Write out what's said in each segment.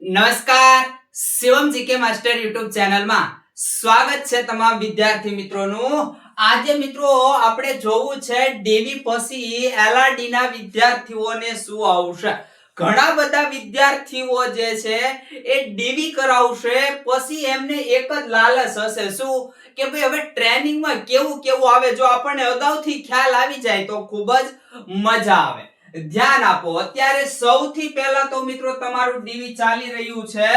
નમસ્કાર, Shivam GK master YouTube ચેનલમાં સ્વાગત છે તમામ વિદ્યાર્થી મિત્રોનું। આજે મિત્રો આપણે જોવું છે ડીવી પછી એલઆરડી ના વિદ્યાર્થીઓને શું આવશે। ઘણા બધા વિદ્યાર્થીઓ જે છે એ ડીવી કરાવશે, પછી એમને એક જ લાલચ હશે, શું કે ભાઈ હવે ટ્રેનિંગમાં કેવું કેવું આવે। જો આપણને અગાઉથી ખ્યાલ આવી જાય તો ખૂબ જ મજા આવે। ધ્યાન આપો, અત્યારે સૌથી પહેલા તો મિત્રો તમારું ડીવી ચાલી રહ્યું છે,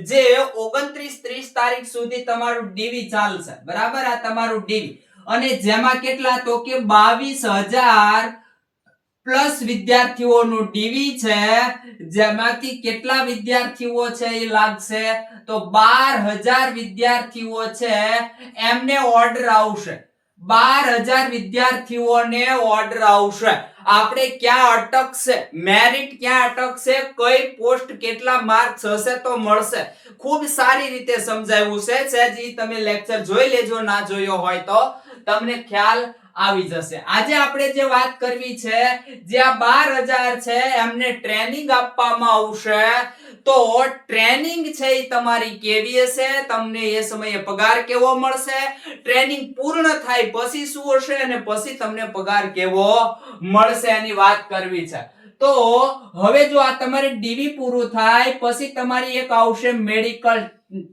જે 29-30 તારીખ સુધી તમારું ડીવી ચાલશે, બરાબર। આ તમારું ડીવી, અને જેમાં કેટલા તો કે 22,000 પ્લસ વિદ્યાર્થીઓનું ડીવી છે, જેમાંથી કેટલા વિદ્યાર્થીઓ છે એ લાગશે તો 12,000 વિદ્યાર્થીઓ છે એમને ઓર્ડર આવશે। 12,000 વિદ્યાર્થીઓને ઓર્ડર આવશે। આપણે ક્યાં અટકશે, મેરિટ ક્યાં અટકશે, કઈ પોસ્ટ કેટલા માર્ક્સ હશે તો મળશે, ખૂબ સારી રીતે સમજાવ્યું છે। સહેજી તમે લેક્ચર જોઈ લેજો, ના જોયો હોય તો તમને ખ્યાલ આવી જશે। આજે આપણે જે વાત કરવી છે, જે આ 12,000 છે એમને ટ્રેનિંગ આપવામાં આવશે। તો ટ્રેનિંગ છે એ તમારી કેવી હશે, તમને એ સમયે પગાર કેવો મળશે, ટ્રેનિંગ પૂર્ણ થાય પછી શું હશે અને પછી તમને પગાર કેવો મળશે એની વાત કરવી છે। તો હવે જો આ તમારે ડીવી પૂરું થાય પછી તમારી એક આવશે મેડિકલ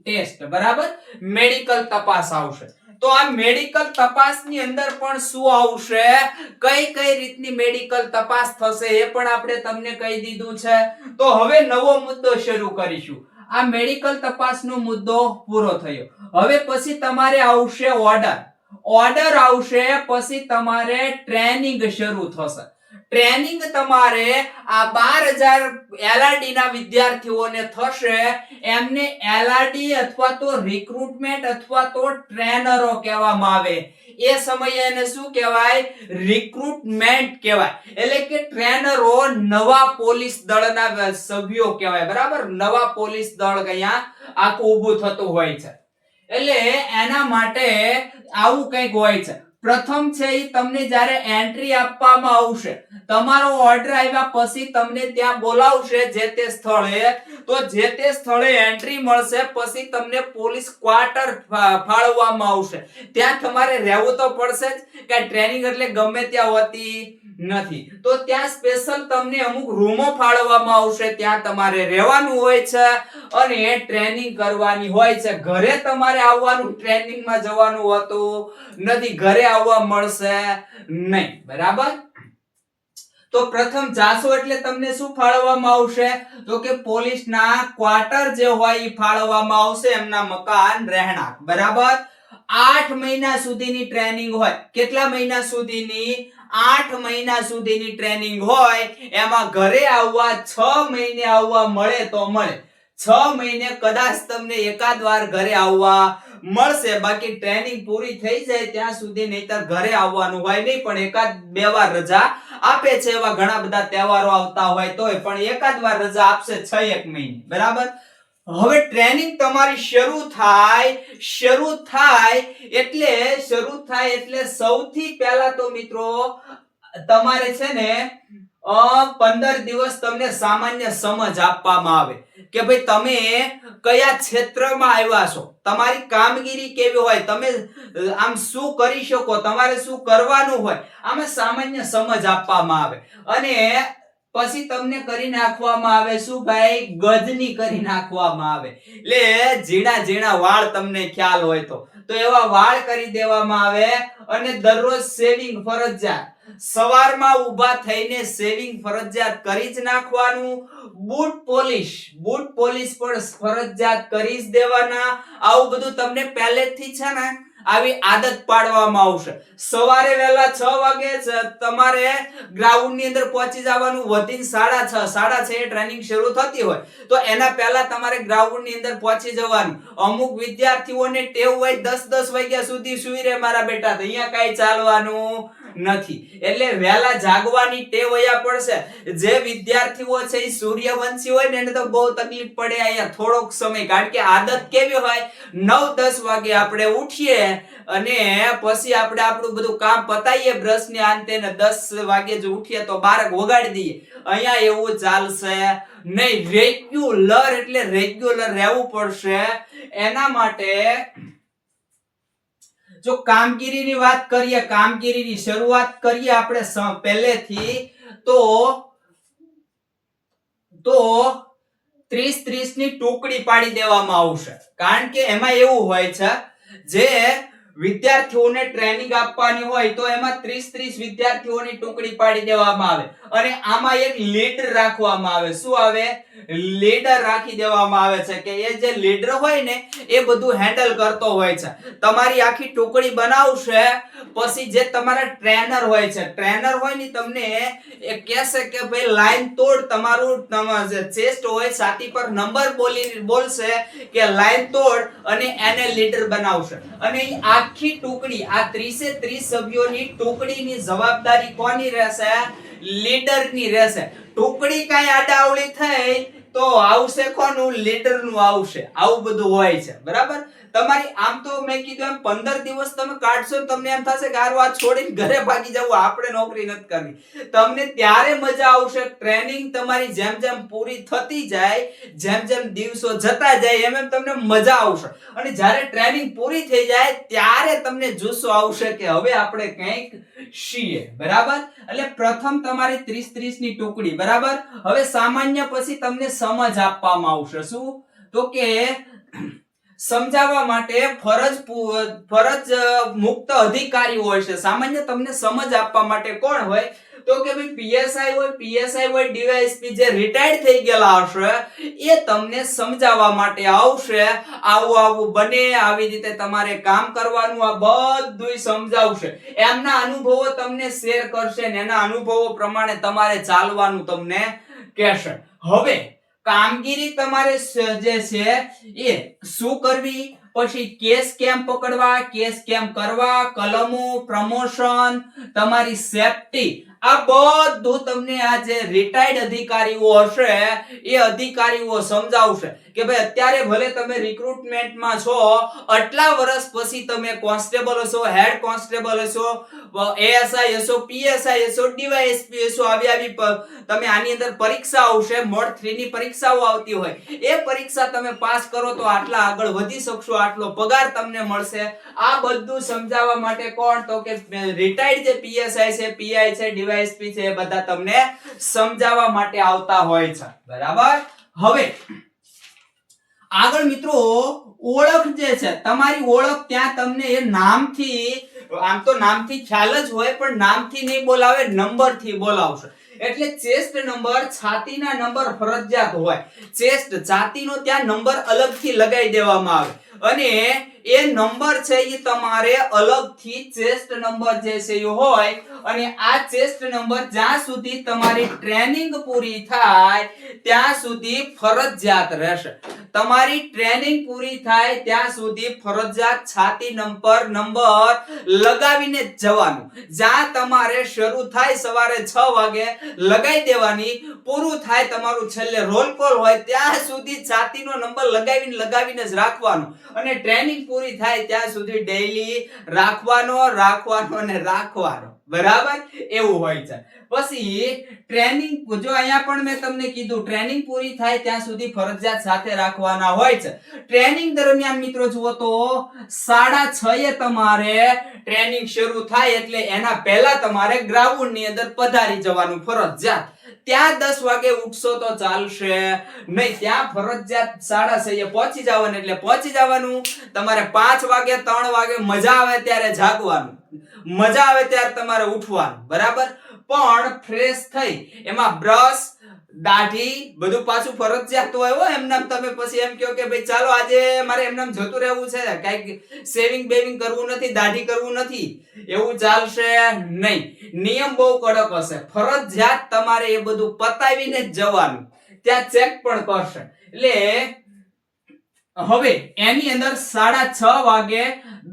ટેસ્ટ, બરાબર, મેડિકલ તપાસ આવશે। તો આ મેડિકલ તપાસની અંદર પણ શું આવશે, કઈ કઈ રીતની મેડિકલ તપાસ થશે એ પણ આપણે તમને કહી દીધું છે। તો હવે નવો મુદ્દો શરૂ કરીશું। આ મેડિકલ તપાસનો મુદ્દો પૂરો થયો, હવે પછી તમારે આવશે ઓર્ડર આવશે, પછી તમારે ટ્રેનિંગ શરૂ થશે। ટ્રેનિંગ તમારે આ 12,000 એલઆરડી ના વિદ્યાર્થીઓને થશે, એમને એલઆરડી અથવા તો રિક્રુટમેન્ટ અથવા તો ટ્રેનરો કહેવામાં આવે। એ સમયે એને શું કહેવાય, રિક્રુટમેન્ટ કહેવાય, એટલે કે ટ્રેનરો નવા પોલીસ દળના સભ્યો કહેવાય, બરાબર। નવા પોલીસ દળ અહીંયા આખું ઊભું થતું હોય છે, એટલે એના માટે આવું કંઈક હોય છે। પ્રથમ છે એ તમને જ્યારે એન્ટ્રી આપવામાં આવશે, તમારો ઓર્ડર આવ્યા પછી તમને ત્યાં બોલાવશે જે તે સ્થળે, તો જે તે સ્થળે એન્ટ્રી મળશે પછી તમને પોલીસ ક્વાર્ટર ફાળવવામાં આવશે। ત્યાં તમારે રહેવું તો પડશે જ, કે ટ્રેનિંગ એટલે ગમે ત્યાં હોતી નથી, તો ત્યાં સ્પેશિયલ તમને અમુક રૂમો ફાળવવામાં આવશે, ત્યાં તમારે રહેવાનું હોય છે અને ટ્રેનિંગ કરવાની હોય છે। ઘરે તમારે આવવાનું, ટ્રેનિંગમાં જવાનું હોતું નથી, ઘરે આવવા મળશે નહીં, બરાબર। તો પ્રથમ જાશો એટલે તમને શું ફાળવવામાં આવશે, તો કે પોલીસના ક્વાર્ટર જે હોય એ ફાળવવામાં આવશે, એમના મકાન, રહેણાંક, બરાબર। 8 મહિના સુધીની ટ્રેનિંગ હોય, કેટલા મહિના સુધીની, 8 મહિના સુધીની ટ્રેનિંગ હોય, એમાં ઘરે આવવા 6 મહિને આવવા મળે તો મળે, 6 મહિને કદાચ તમને એકાદ વાર ઘરે આવવા મળશે, બાકી ટ્રેનિંગ પૂરી થઈ જાય ત્યાં સુધી નહીતર ઘરે આવવાનું હોય નહીં, પણ એકાદ બે વાર રજા આપે છે। એવા ઘણા બધા તહેવારો આવતા હોય તોય પણ એકાદ વાર રજા આપશે 6-1 મહિને, બરાબર। હવે ટ્રેનિંગ તમારી શરૂ થાય એટલે સૌથી પહેલા તો મિત્રો તમારે છે ને 15 દિવસ તમને સામાન્ય સમજ આપવામાં આવે કે ભાઈ તમે કયા ક્ષેત્રમાં આવ્યા છો, તમારી કામગીરી કેવી હોય, તમે આમ શું કરી શકો, તમારે શું કરવાનું હોય, આમાં સામાન્ય સમજ આપવામાં આવે। અને પછી તમને કરી નાખવામાં આવે શું ભાઈ, ગજની કરી નાખવામાં આવે, એટલે ઝીણા ઝીણા વાળ, તમને ખ્યાલ હોય તો એવા વાળ કરી દેવામાં આવે, અને દરરોજ શેવિંગ ફરજિયાત, સવારમાં ઊભા થઈને શેવિંગ ફરજિયાત કરી જ નાખવાનું। બૂટ પોલિશ પણ ફરજિયાત કરી જ દેવાના। આવું બધું તમને પહેલેથી છે ને આવી આદત પાડવામાં આવશે। સવારે વહેલા 6 વાગે તમારે ગ્રાઉન્ડ ની અંદર પહોંચી જવાનું, વધીને 6:30 ટ્રેનિંગ શરૂ થતી હોય તો એના પહેલા તમારે ગ્રાઉન્ડ ની અંદર પહોંચી જવાનું। અમુક વિદ્યાર્થીઓને ટેવ હોય 10 વાગ્યા સુધી સુઈ રહે મારા બેટા, તો અહીંયા કાઈ ચાલવાનું નથી. એટલે વહેલા જાગવાની ટેવ અહીંયા પડશે. જે વિદ્યાર્થીઓ છે એ સૂર્યવંશી હોય ને એને તો બહુ તકલીફ પડે અહીંયા થોડોક સમય, કારણ કે આદત કેવી હોય 9-10 વાગે આપણે ઉઠીએ અને પછી આપણે આપણું બધું કામ પતાઈએ બ્રશ ને અંતે ને 10 વાગે જો ઉઠીએ તો 12 વગાડી દઈએ. અહીંયા એવું ચાલશે નહીં. રેગ્યુલર એટલે રેગ્યુલર રહેવું પડશે. એના માટે જો કામગીરીની વાત કરીએ, કામગીરીની શરૂઆત કરીએ આપણે પહેલેથી તો 30-30 ની ટુકડી પાડી દેવામાં આવશે. કારણ કે એમાં એવું હોય છે જે વિદ્યાર્થીઓને ટ્રેનિંગ આપવાની હોય તો એમાં 30-30 વિદ્યાર્થીઓની ટુકડી પાડી દેવામાં આવે અને આમાં એક લીડર રાખવામાં આવે. શું આવે? લીડર રાખી દેવામાં આવે છે કે એ જે લીડર હોય ને એ બધું હેન્ડલ કરતો હોય છે. તમારી આખી ટુકડી બનાવશે. પછી જે તમારા ટ્રેનર હોય છે, ટ્રેનર હોય ને તમને એ કહેશે કે ભાઈ લાઈન તોડ, તમારું ચેસ્ટ હોય છાતી પર નંબર બોલશે કે લાઈન તોડ અને એને લીડર બનાવશે. અને આખી ટુકડી આ 30-30 સભ્યોની ટુકડીની જવાબદારી કોની રહેશે? લીડરની રહેશે. ટુકડી કાંઈ આડાઅવળી થઈ તો આવશે કોનું? લીડરનું આવશે. આવું બધું હોય છે. બરાબર? તમારી આમ તો મેં કીધું એમ 15 દિવસ તમે કાઢશો તમને એમ થશે કે આ છોડીને ઘરે ભાગી જવું, આપણે નોકરી નથી કરવી. તમને ત્યારે મજા આવશે. ટ્રેનિંગ તમારી જેમ જેમ પૂરી થતી જાય, જેમ જેમ દિવસો જતા જાય એમ એમ તમને મજા આવશે. અને જ્યારે ટ્રેનિંગ પૂરી થઈ જાય ત્યારે તમને જુસ્સો આવશે કે હવે આપણે કંઈક છીએ. બરાબર? એટલે પ્રથમ તમારી 30-30 ની ટુકડી. બરાબર? હવે સામાન્ય પછી તમને સમજ આપવામાં આવશે. શું? તો કે સમજાવવા માટે ફરજ મુક્ત અધિકારી હોય છે. સામાન્ય તમને સમજ આપવા માટે કોણ હોય? તો કે ભાઈ પીએસઆઈ હોય, ડીવાયએસપી જે રિટાયર્ડ થઈ ગયેલા હશે એ તમને સમજાવવા માટે આવશે. આવું બને, આવી રીતે તમારે કામ કરવાનું, આ બધું સમજાવશે. એમના અનુભવો તમને શેર કરશે ને એના અનુભવો પ્રમાણે તમારે ચાલવાનું તમને કહેશે. હવે કામગીરી તમારે જે છે એ શું કરવી, પછી કેસ કેમ પકડવા, કેસ કેમ કરવા, કલમો, પ્રમોશન, તમારી સેફટી, આ બધું તમને આ જે રિટાયર્ડ અધિકારીઓ હશે એ અધિકારીઓ સમજાવશે કે ભાઈ અત્યારે ભલે તમે રિક્રુટમેન્ટમાં છો, આટલા વર્ષ પછી તમે કોન્સ્ટેબલ હશો, હેડ કોન્સ્ટેબલ હશો, એએસઆઈ હશો, પીએસઆઈ હશો, ડીવાયએસપી હશો, આવી તમે આની અંદર પરીક્ષા આવશે, મોડ 3 ની પરીક્ષાઓ આવતી હોય, એ પરીક્ષા તમે પાસ કરો તો આટલા આગળ વધી શકશો, આટલો પગાર તમને મળશે. આ બધું સમજાવવા માટે કોણ? તો કે રિટાયર્ડ જે પીએસઆઈ છે, પીઆઈ છે, ડીવાયએસપી છે, એ બધા તમને સમજાવવા માટે આવતા હોય છે. બરાબર? હવે આગળ મિત્રો ઓળખ જે છે, તમારી ઓળખ ત્યાં તમને એ નામથી, આમ તો નામથી ખ્યાલ જ હોય પણ નામથી નહીં બોલાવે, નંબરથી બોલાવશે. એટલે ચેસ્ટ નંબર, છાતીના નંબર ફરજિયાત હોય. ચેસ્ટ, છાતીનો ત્યાં નંબર અલગથી લગાવી દેવામાં આવે અને એ નંબર છે એ તમારે અલગથી ચેસ્ટ નંબર જે છે એ હોય. અને આ ચેસ્ટ નંબર જ્યાં સુધી તમારી ટ્રેનિંગ પૂરી થાય ત્યાં સુધી ફરજિયાત રહેશે. તમારી ટ્રેનિંગ પૂરી થાય ત્યાં સુધી ફરજિયાત છાતી નંબર લગાવીને જ જવાનું. જ્યાં તમારે શરૂ થાય સવારે 6 વાગે લગાવી દેવાની, પૂરું થાય તમારું છેલ્લે રોલ કોલ હોય ત્યાં સુધી છાતીનો નંબર લગાવીને જ રાખવાનો. અને ટ્રેનિંગ પૂરી થાય ત્યાં સુધી ડેઈલી રાખવાનો. બરાબર? એવું હોય છે. પછી ટ્રેનિંગ, જો અહીંયા પણ મેં તમને કીધું ટ્રેનિંગ પૂરી થાય ત્યાં સુધી ફરજિયાત સાથે રાખવાના હોય છે. ટ્રેનિંગ દરમિયાન મિત્રો જુઓ તો 6:30 તમારે ટ્રેનિંગ શરૂ થાય એટલે એના પહેલા તમારે ગ્રાઉન્ડ ની અંદર પધારી જવાનું ફરજિયાત. ત્યાં 10 વાગે ઉઠશો તો ચાલશે નહીં, ત્યાં ફરજિયાત 6:30 પહોંચી જવાનું. એટલે પહોંચી જવાનું. તમારે 5 વાગે 3 વાગે મજા આવે ત્યારે જાગવાનું, મજા આવે ત્યારે તમારે ઉઠવાનું. બરાબર? પણ ફ્રેશ થઈ એમાં બ્રશ, દાઢી બધું પાછું ફરજિયાત હોય. એમનામ તમે પછી એમ કહો કે ભાઈ ચાલો આજે મારે એમનામ જતું રહેવું છે, કઈક સેવિંગ બેવિંગ કરવું નથી, દાઢી કરવું નથી, એવું ચાલશે નહીં. નિયમ બહુ કડક હશે. ફરજિયાત તમારે એ બધું પતાવીને જ જવાનું. ત્યાં ચેક પણ કરશે. એટલે હવે એની અંદર 6:30 વાગે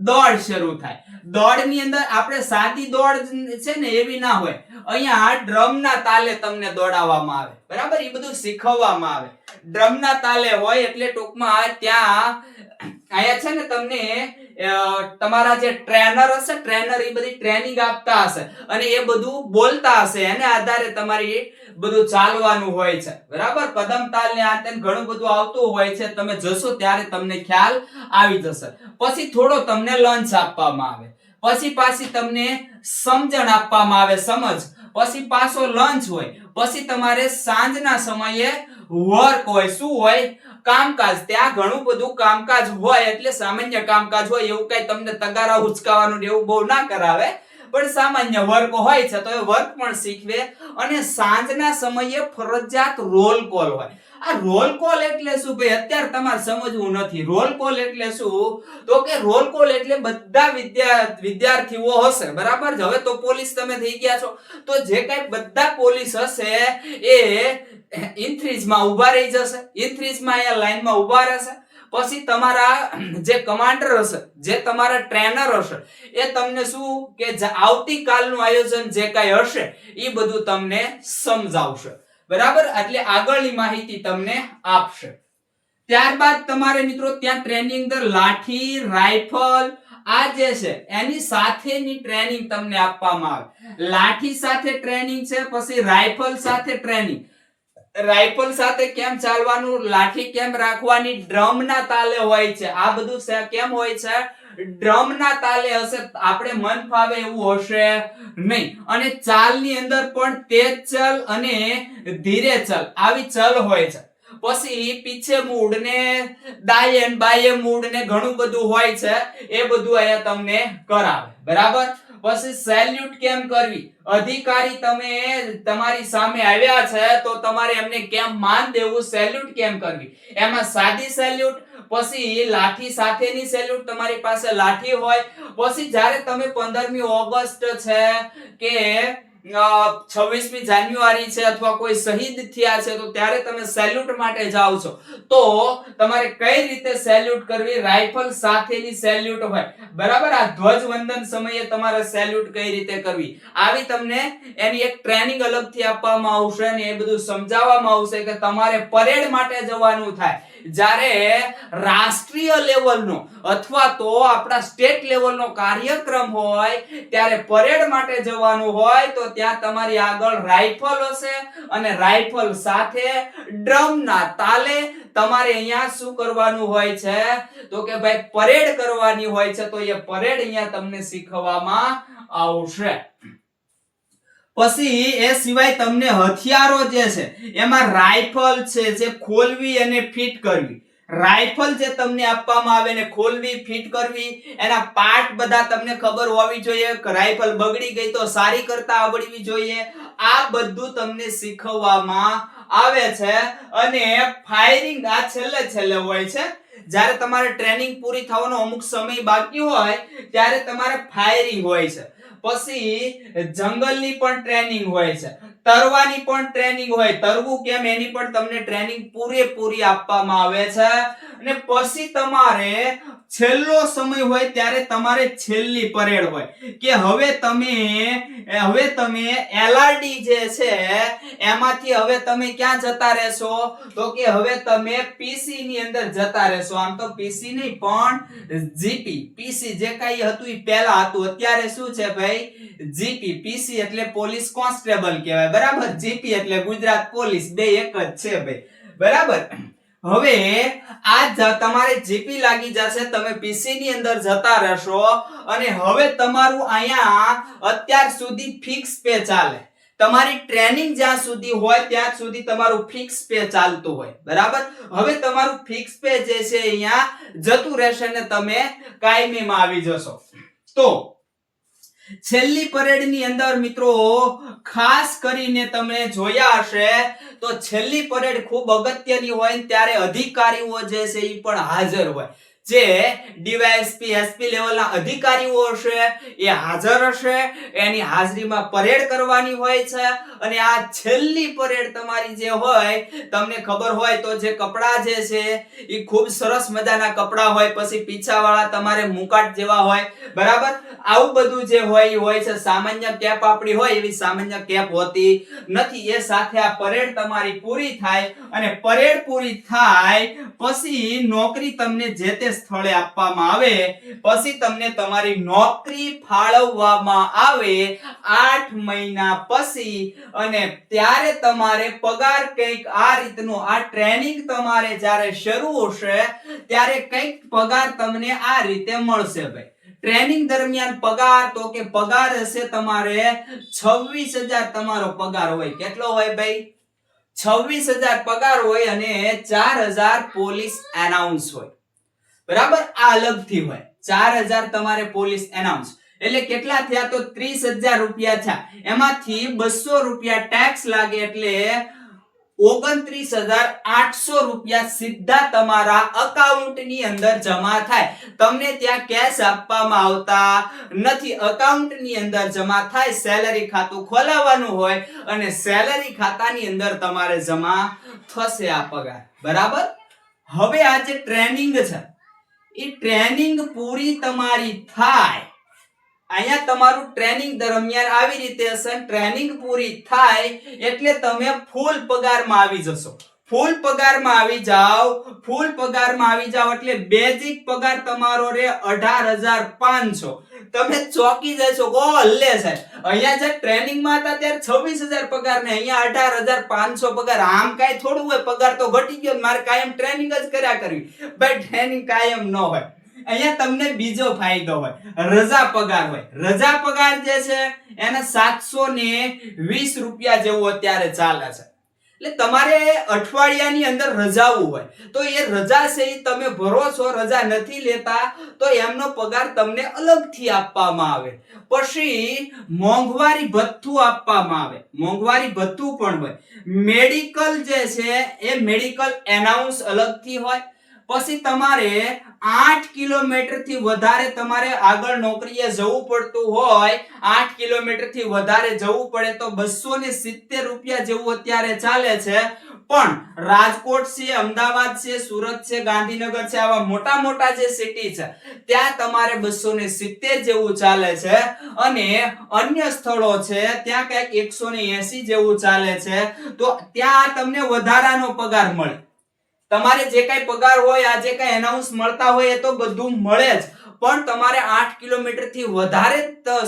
દોડ શરૂ થાય. દોડની અંદર આપણે સાદી દોડ છે ને એવી ના હોય. અહીંયા ડ્રમના તાલે તમને દોડાવવામાં આવે. બરાબર, એ બધું શીખવવામાં આવે. ડ્રમના તાલે હોય એટલે ટૂંકમાં ત્યાં અહીંયા છે ને તમને તમારા જે ટ્રેનર હશે, ટ્રેનર એ બધી ટ્રેનિંગ આપતા હશે અને એ બધું બોલતા હશે. એના આધારે તમારી બધું ચાલવાનું હોય છે. બરાબર, પદમ તાલ ને આ તેન ઘણું બધું આવતું હોય છે. તમે જશો ત્યારે તમને ખ્યાલ આવી જશે. પછી થોડો તમને લંચ આપવામાં આવે, પછી પાછી તમને સમજણ આપવામાં આવે, સમજ, પછી પાછો લંચ હોય, પછી તમારે સાંજના સમયે વર્ક હોય. શું હોય? કામકાજ. ત્યાં ઘણું બધું કામકાજ હોય એટલે સામાન્ય કામકાજ હોય, એવું કઈ તમને તગારા ઉચકાવાનું એવું બહુ ના કરાવે, પણ સામાન્ય વર્ક હોય છે તો એ વર્ક પણ શીખવે. અને સાંજના સમયે ફરજિયાત રોલ કોલ હોય. આ રોલ કોલ એટલે શું ભાઈ? અત્યારે તમારે સમજવું નથી. રોલ કોલ એટલે શું? તો કે રોલ કોલ એટલે બધા વિદ્યાર્થીઓ હશે, બરાબર. હવે તો પોલીસ તમે થઈ ગયા છો તો જે કઈ બધા પોલીસ હશે એ ઇન્થ્રીજમાં ઉભા રહી જશે. ઇન્થ્રીજમાં અહીંયા લાઈનમાં ઉભા રહેશે. પછી તમારા જે કમાન્ડર હશે, જે તમારા ટ્રેનર હશે, એ તમને શું કે આવતીકાલનું આયોજન જે કઈ હશે એ બધું તમને સમજાવશે. બરાબર, એટલે આગળની માહિતી તમને આપશે. ત્યારબાદ તમારે મિત્રો ત્યાં ટ્રેનિંગ અંદર લાઠી, રાઇફલ આ જે છે એની સાથેની ટ્રેનિંગ તમને આપવામાં આવે. લાઠી સાથે ટ્રેનિંગ છે, પછી રાઇફલ સાથે ટ્રેનિંગ. રાઇફલ સાથે કેમ ચાલવાનું, લાઠી કેમ રાખવાની, ડ્રમના તાલે હોય છે. આ બધું કેમ હોય છે? ડ્રમના તાલે હશે. આપણે મન ફાવે એવું હશે નહીં. અને ચાલની અંદર પણ તેજ ચલ અને ધીરે ચલ આવી ચલ હોય છે. પછી પીછે મૂડ ને દાયે બાયે મૂડ ને ઘણું બધું હોય છે. એ બધું અહીંયા તમને કરાવે. બરાબર. પછી સેલ્યુટ કેમ કરવી, અધિકારી તમે તમારી સામે આવ્યા છે તો તમારે એમને કેમ માન દેવું, સેલ્યુટ કેમ કરવી. એમાં સાદી સેલ્યુટ, પછી લાઠી સાથેની સેલ્યુટ, તમારી પાસે લાઠી હોય. પછી જ્યારે તમે 15મી ઓગસ્ટ છે કે 26મી જાન્યુઆરી છે અથવા કોઈ શહીદ થયા છે તો ત્યારે તમે સેલ્યુટ માટે જાઓ છો તો તમારે કઈ રીતે સેલ્યુટ કરવી, રાઇફલ સાથેની સેલ્યુટ હોય. બરાબર, આ ધ્વજવંદન સમયે તમારે સેલ્યુટ કઈ રીતે કરવી આવી તમને એની એક ટ્રેનિંગ અલગથી આપવામાં આવશે અને એ બધું સમજાવવામાં આવશે કે તમારે પરેડ માટે જવાનું થાય. જ્યારે રાષ્ટ્રીય લેવલનો અથવા તો આપણા સ્ટેટ લેવલનો કાર્યક્રમ હોય ત્યારે પરેડ માટે જવાનું હોય તો ત્યાં તમારી આગળ રાઇફલ હશે અને રાઇફલ સાથે ડ્રમના તાલે તમારે અહીંયા શું કરવાનું હોય છે તો કે ભાઈ પરેડ કરવાની હોય છે. તો એ પરેડ અહીંયા તમને શીખવવામાં આવશે. પછી એ સિવાય તમને હથિયારો જે છે એમાં રાઇફલ છે જે ખોલવી અને ફિટ કરવી. રાઇફલ જે તમને આપવામાં આવે ને ખોલવી, ફિટ કરવી, એના પાર્ટ બધા તમને ખબર હોવી જોઈએ. રાઇફલ બગડી ગઈ તો સારી કરતા આવડવી જોઈએ. આ બધું તમને શીખવવામાં આવે છે. અને ફાયરિંગ આ છેલ્લે હોય છે. જ્યારે તમારે ટ્રેનિંગ પૂરી થવાનો અમુક સમય બાકી હોય ત્યારે તમારે ફાયરિંગ હોય છે. પછી જંગલની પણ ટ્રેનિંગ હોય છે, તરવાની પણ ટ્રેનિંગ હોય. તરવું કેમ એની પણ તમને ટ્રેનિંગ પૂરેપૂરી આપવામાં આવે છે. અને પછી તમારે છેલ્લો સમય હોય ત્યારે તમારે છેલ્લી પરેડ હોય કે હવે તમે એલઆરડી જે છે એમાંથી હવે તમે ક્યાં જતા રહેશો તો કે હવે તમે પીસી ની અંદર જતા રહેશો. આમ તો પીસી નહીં પણ જીપી. પીસી જે કઈ હતું એ પહેલા હતું, અત્યારે શું છે ભાઈ જીપી. પીસી એટલે પોલીસ કોન્સ્ટેબલ કહેવાય. બરાબર, જીપી એટલે ગુજરાત પોલીસ, બે એક જ છે ભાઈ. બરાબર. હવે આ તમારે જીપી લાગી જશે, તમે પીસી ની અંદર જતા રહેશો અને હવે તમારું અહીંયા અત્યાર સુધી ફિક્સ પે ચાલે. તમારી ટ્રેનિંગ જ્યાં સુધી હોય ત્યાં સુધી તમારું ફિક્સ પે ચાલતું હોય. બરાબર. હવે તમારું ફિક્સ પે જે છે અહીંયા જતું રહેશે ને તમે કાયમીમાં આવી જશો. તો છેલ્લી પરેડની અંદર મિત્રો ખાસ કરીને તમે જોયા હશે તો છેલ્લી પરેડ ખૂબ અગત્યની હોય ત્યારે અધિકારીઓ જે છે એ પણ હાજર હોય. જે ડીવાયએસપી એસપી લેવલના અધિકારીઓ હશે એ હાજર હશે, એની હાજરીમાં પરેડ કરવાની હોય છે. અને આ છેલ્લી પરેડ તમારી જે હોય, તમને ખબર હોય તો જે કપડા જે છે એ ખૂબ સરસ મજાના કપડા હોય, પછી પીછાવાળા તમારે મુકાટ જેવા હોય, બરાબર. આવું બધું જે હોય એ હોય છે. સામાન્ય કેપ આપણી હોય એવી સામાન્ય કેપ હોતી નથી. એ સાથે આ પરેડ તમારી પૂરી થાય અને પરેડ પૂરી થાય પછી નોકરી તમને જે તે સ્થળે આપવામાં આવે, પછી તમને તમારી નોકરી ફાળવવામાં આવે 8 મહિના પછી. અને ત્યારે તમારે પગાર કંઈક આ રીતનો, આ ટ્રેનિંગ તમારે જ્યારે શરૂ હશે ત્યારે કંઈક પગાર તમને આ રીતે મળશે ભાઈ. ટ્રેનિંગ દરમિયાન પગાર તો કે પગાર હશે તમારે 26,000 તમારો પગાર હોય. કેટલો હોય ભાઈ? 26,000 પગાર હોય અને 4,000 પોલીસ એનાઉન્સ હોય, બરાબર. આ અલગથી હોય. 4,000 તમારે પોલીસ એનાઉન્સ એટલે કેટલા થયા? તો 30,000 રૂપિયા થયા. એમાંથી 200 રૂપિયા ટેક્સ લાગે એટલે 29,800 રૂપિયા સીધા તમારા અકાઉન્ટ ની અંદર જમા થાય. તમને ત્યાં કેશ આપવામાં આવતા નથી, અકાઉન્ટ ની અંદર જમા થાય. સેલેરી ખાતું ખોલાવવાનું હોય અને સેલેરી ખાતાની અંદર તમારે જમા થશે આ પગાર, બરાબર. હવે આ જે ટ્રેનિંગ છે એ ટ્રેનિંગ પૂરી તમારી થાય. અહીંયા તમારું ટ્રેનિંગ દરમિયાન આવી રીતે હશે. ટ્રેનિંગ પૂરી થાય એટલે તમે ફૂલ પગારમાં આવી જશો. ફૂલ પગારમાં આવી જાવ. ફૂલ પગારમાં આવી જાવ એટલે બેઝિક પગાર તમારો રે 18,500. તમે ચોકી જશો ગો હલ્લે સાહેબ. અહીંયા જે ટ્રેનિંગમાં હતા ત્યારે 26,000 પગાર ને અહીંયા 18,500 પગાર. આમ કાઈ થોડું હોય, પગાર તો ઘટી ગયો. મારે કાયમ ટ્રેનિંગ જ કર્યા કરવી, બટ ટ્રેનિંગ કાયમ ન હોય. અહીંયા તમને બીજો ફાયદો હોય, રજા પગાર હોય. રજા પગાર જે છે એને 720 રૂપિયા જેવું અત્યારે ચાલે છે. એટલે તમારે અઠવાડિયાની અંદર રજાઓ હોય તો એ રજા છે એ તમે ભરો છો. રજા નથી લેતા તો એમનો પગાર તમને અલગથી આપવામાં આવે. પછી મોંઘવારી ભથ્થું આપવામાં આવે. મોંઘવારી ભથ્થું પણ હોય. મેડિકલ જે છે એ મેડિકલ એનાઉન્સ અલગથી હોય. પછી તમારે 8 કિલોમીટર થી વધારે તમારે આગળ નોકરીએ જવું પડતું હોય, 8 કિલોમીટર થી વધારે જવું પડે તો 270 રૂપિયા જેવું અત્યારે ચાલે છે. પણ રાજકોટ છે, અમદાવાદ છે, સુરત છે, ગાંધીનગર છે, આવા મોટા મોટા જે સિટી છે ત્યાં તમારે 270 જેવું ચાલે છે. અને અન્ય સ્થળો છે ત્યાં કંઈક 180 જેવું ચાલે છે. તો ત્યાં તમને વધારાનો પગાર મળે. તમારે જે કઈ પગાર હોય, આ જે કઈ એનાઉન્સ મળતા હોય એ તો બધું મળે જ, પણ તમારે 8 કિલોમીટર થી વધારે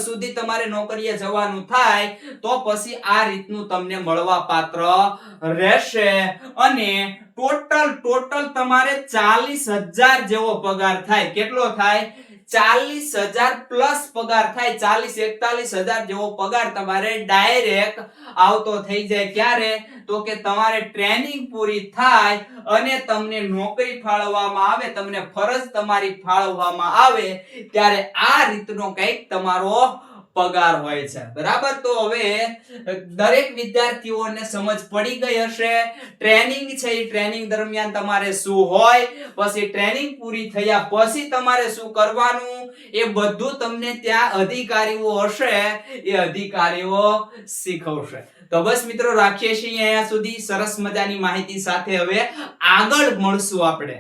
સુધી તમારે નોકરીએ જવાનું થાય તો પછી આ રીતનું તમને મળવા પાત્ર રહેશે. અને ટોટલ તમારે 40,000 જેવો પગાર થાય. કેટલો થાય? 40,000 પ્લસ પગાર થાય. 40-41,000 જેવો પગાર તમારે ડાયરેક્ટ આવતો થઈ જાય. ક્યારે? તો કે તમારે ટ્રેનિંગ પૂરી થાય અને તમને નોકરી ફાળવવામાં આવે, તમને ફરજ તમારી ફાળવવામાં આવે ત્યારે આ રીતનો કંઈક તમારો પગાર હોય છે, બરાબર. તો હવે દરેક વિદ્યાર્થીઓને સમજ પડી ગઈ હશે. ટ્રેનિંગ છે એ ટ્રેનિંગ દરમિયાન તમારે શું હોય, પછી ટ્રેનિંગ પૂરી થયા પછી તમારે શું કરવાનું એ બધું તમને ત્યાં અધિકારીઓ હશે એ અધિકારીઓ શીખવશે. તો બસ મિત્રો, રાખીએ છીએ અહીંયા સુધી. સરસ મજાની માહિતી સાથે હવે આગળ મળશું આપણે.